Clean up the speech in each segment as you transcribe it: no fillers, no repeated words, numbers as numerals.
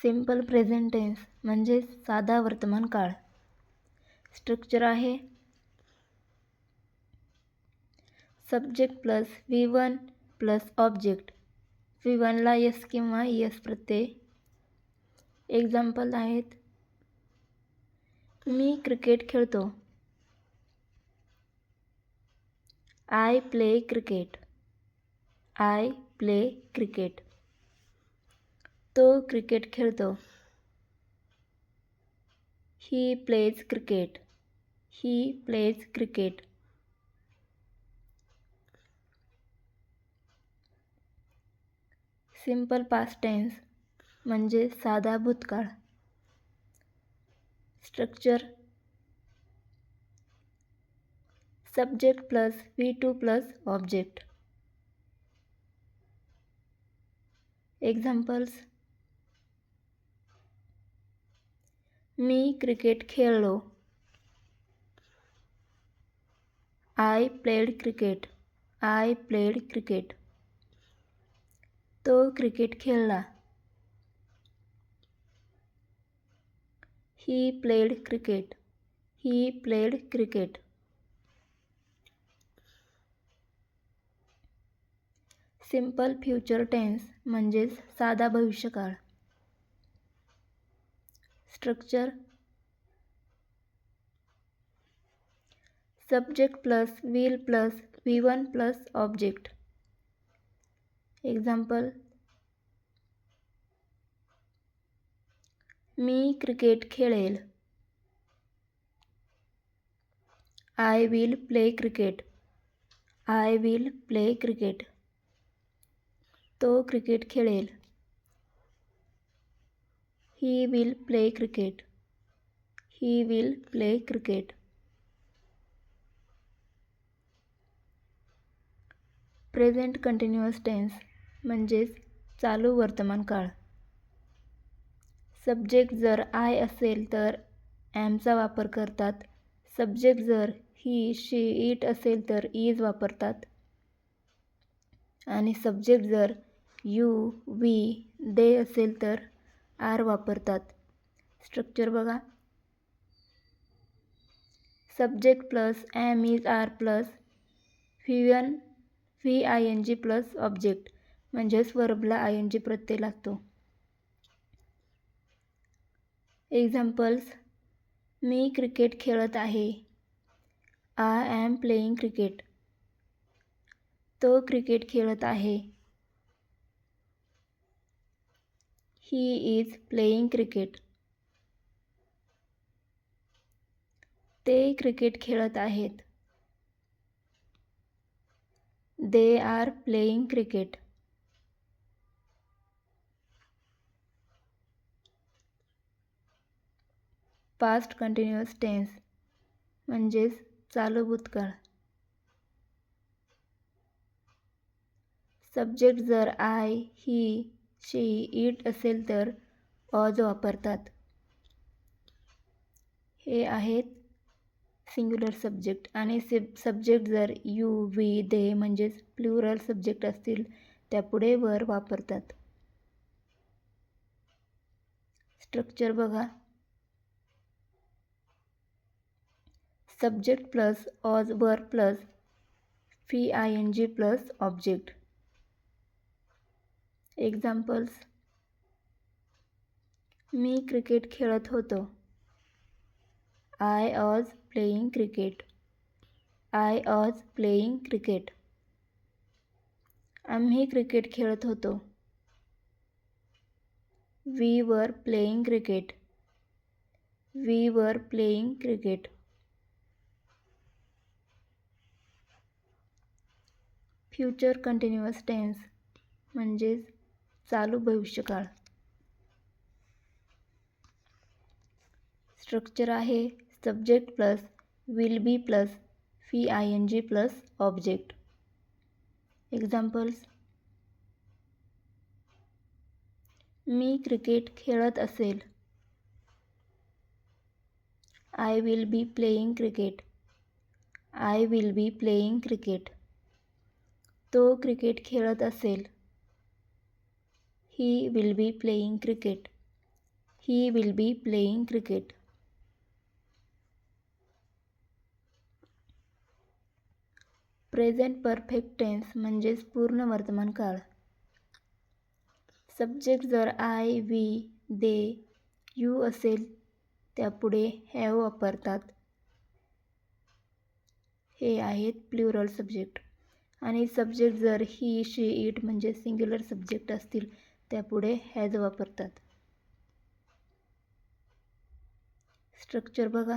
Simple present tense म्हणजे साधा वर्तमान काळ. स्ट्रक्चर आहे subject plus V1 plus object. V1ला यस किंवा यस प्रत्यय. एक्झाम्पल आहेत मी क्रिकेट खेळतो. I play cricket. I play cricket. तो क्रिकेट खेळतो. He plays cricket. He plays cricket. Simple past tense म्हणजे साधा भूतकाळ. Structure subject plus V2 plus object. Examples मी क्रिकेट खेळलो. I played cricket. I played cricket. तो cricket खेळला. He played cricket. He played cricket. Simple future tense म्हणजेच साधा भविष्यकाळ. Structure subject plus will plus V1 plus object. Example मी cricket खेळेल. I will play cricket. I will play cricket. तो cricket खेळेल. He will play cricket. He will play cricket. Present continuous tense म्हणजेच चालू वर्तमान काळ. सब्जेक्ट जर I असेल तर ॲमचा वापर करतात. सब्जेक्ट जर ही शी इट असेल तर इज वापरतात. आणि सब्जेक्ट जर यू वी दे असेल तर आर वापरतात. स्ट्रक्चर बघा subject plus am is are plus V1 VING plus object म्हणजेच वर्बला ING प्रत्यय लागतो. एक्झाम्पल्स मी क्रिकेट खेळत आहे. I am playing cricket. तो क्रिकेट खेळत आहे. He is playing cricket. ते क्रिकेट खेळत आहेत. They are playing cricket. Past continuous tense म्हणजेच चालू भूतकाळ. सब्जेक्ट जर आय ही शी इट असेल तर ऑज वापरतात. हे आहेत सिंग्युलर सब्जेक्ट. आणि सब्जेक्ट जर यू वी दे म्हणजेच प्लुरल सब्जेक्ट असतील त्यापुढे वर वापरतात. स्ट्रक्चर बघा subject plus was were plus VING plus object. Examples मी क्रिकेट खेळत होतो. I was playing cricket. I was playing cricket. आम्ही क्रिकेट खेळत होतो. We were playing cricket. We were playing cricket. Future continuous tense म्हणजेच चालू भविष्यकाळ. स्ट्रक्चर आहे subject plus will be plus VING plus object. Examples मी क्रिकेट खेळत असेल. I will be playing cricket. I will be playing cricket. तो cricket खेळत असेल. He will be playing cricket. He will be playing cricket. Present perfect tense म्हणजेच पूर्ण वर्तमान काळ. सब्जेक्ट जर आय, वी, दे, यू असेल त्यापुढे हॅव वापरतात. हे आहेत प्लुरल सब्जेक्ट. आणि सब्जेक्ट जर ही, शी, इट म्हणजे सिंग्युलर सब्जेक्ट असतील त्यापुढे हॅज वापरतात. स्ट्रक्चर बघा.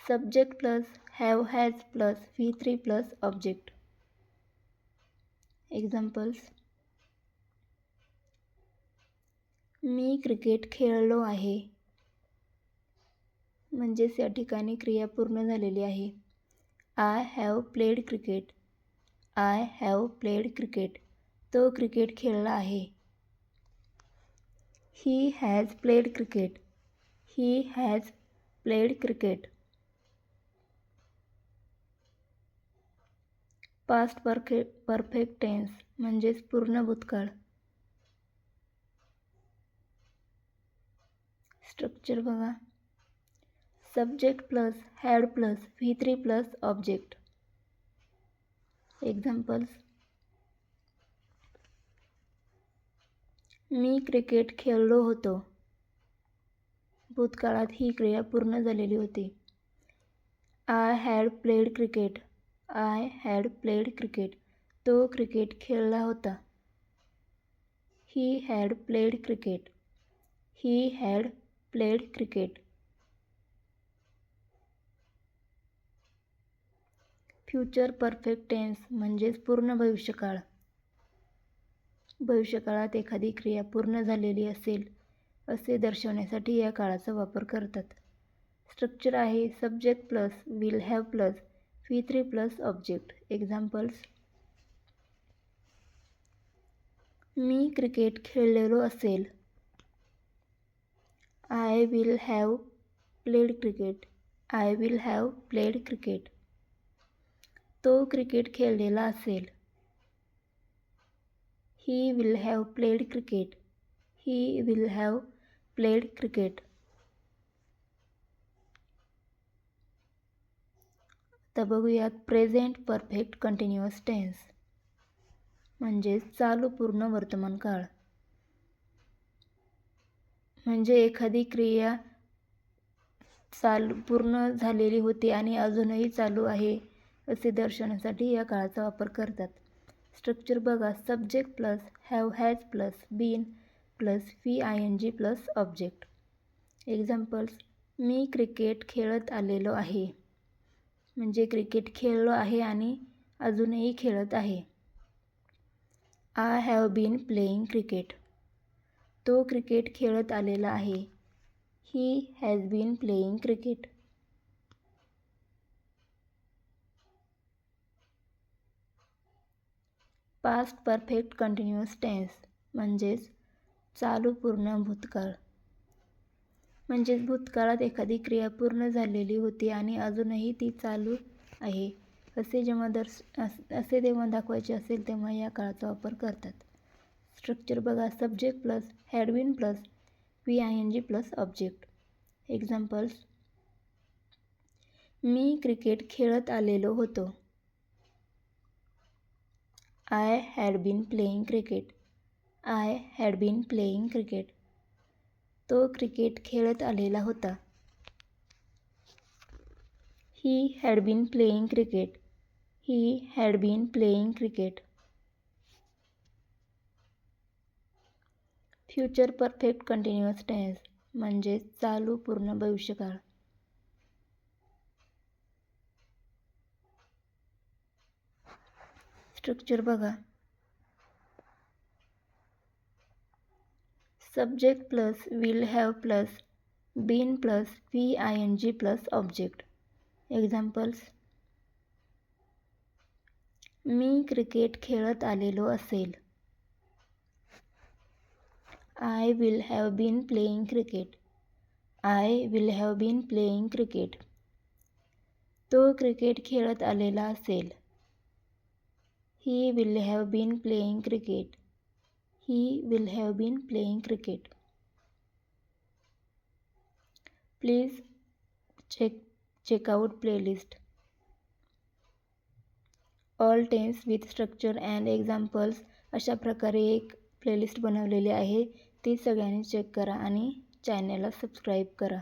Subject plus have has plus V3 plus object. Examples. मी क्रिकेट खेळलो आहे म्हणजेच या ठिकाणी क्रिया पूर्ण झालेली आहे. I have played cricket. I have played cricket. तो क्रिकेट खेळला आहे. He has played cricket. He has played cricket. Past perfect tense म्हणजेच पूर्ण भूतकाळ. स्ट्रक्चर बघा. Subject plus had plus V3 plus object. Examples. मी क्रिकेट खेळलो होतो. भूतकाळात ही क्रिया पूर्ण झालेली होती. I had played cricket. I had played cricket. तो क्रिकेट खेळला होता. He had played cricket. He had played cricket. Future perfect tense म्हणजेच पूर्ण भविष्यकाळ. भविष्यकाळात एखादी क्रिया पूर्ण झालेली असेल असे दर्शवण्यासाठी या काळाचा वापर करतात. स्ट्रक्चर आहे subject plus will have plus V3 plus object. Examples. मी क्रिकेट खेळलेलो असेल. I will have played cricket. I will have played cricket. तो क्रिकेट खेळलेला असेल. He will have played cricket. He will have played cricket. आता बघूयात present perfect continuous tense म्हणजेच चालू पूर्ण वर्तमान काळ. म्हणजे एखादी क्रिया पूर्ण झालेली होती आणि अजूनही चालू आहे असे दर्शवण्यासाठी या काळाचा वापर करतात. स्ट्रक्चर बघा. Subject plus have has plus been plus VING plus object. Examples. मी क्रिकेट खेळत आलेलो आहे म्हणजे क्रिकेट खेळलो आहे आणि अजूनही खेळत आहे. I have been playing cricket. तो क्रिकेट खेळत आलेला आहे. He has been playing cricket. Past perfect continuous tense म्हणजेच चालू पूर्ण भूतकाळ. म्हणजेच भूतकाळात एखादी क्रिया पूर्ण झालेली होती आणि अजूनही ती चालू आहे असे जेव्हा दाखवायचे असेल तेव्हा या काळाचा वापर करतात. स्ट्रक्चर बघा. Subject plus had been plus VING plus object. Examples. मी क्रिकेट खेळत आलेलो होतो. I had been playing cricket. I had been playing cricket. तो क्रिकेट खेळत आलेला होता. He had been playing cricket. He had been playing cricket. Future perfect continuous tense म्हणजेच चालू पूर्ण भविष्यकाळ. स्ट्रक्चर बघा. Subject plus will have plus been plus VING plus object. Examples. मी क्रिकेट खेळत आलेलो असेल. I will have been playing cricket. I will have been playing cricket. तो क्रिकेट खेळत आलेला असेल. He will have been playing cricket. He will have been playing cricket. Please check out playlist. All tense with structure and examples अशा प्रकारे एक playlist बनवलेली आहे. ती सगळ्यांनी चेक करा आणि चॅनलला सबस्क्राईब करा.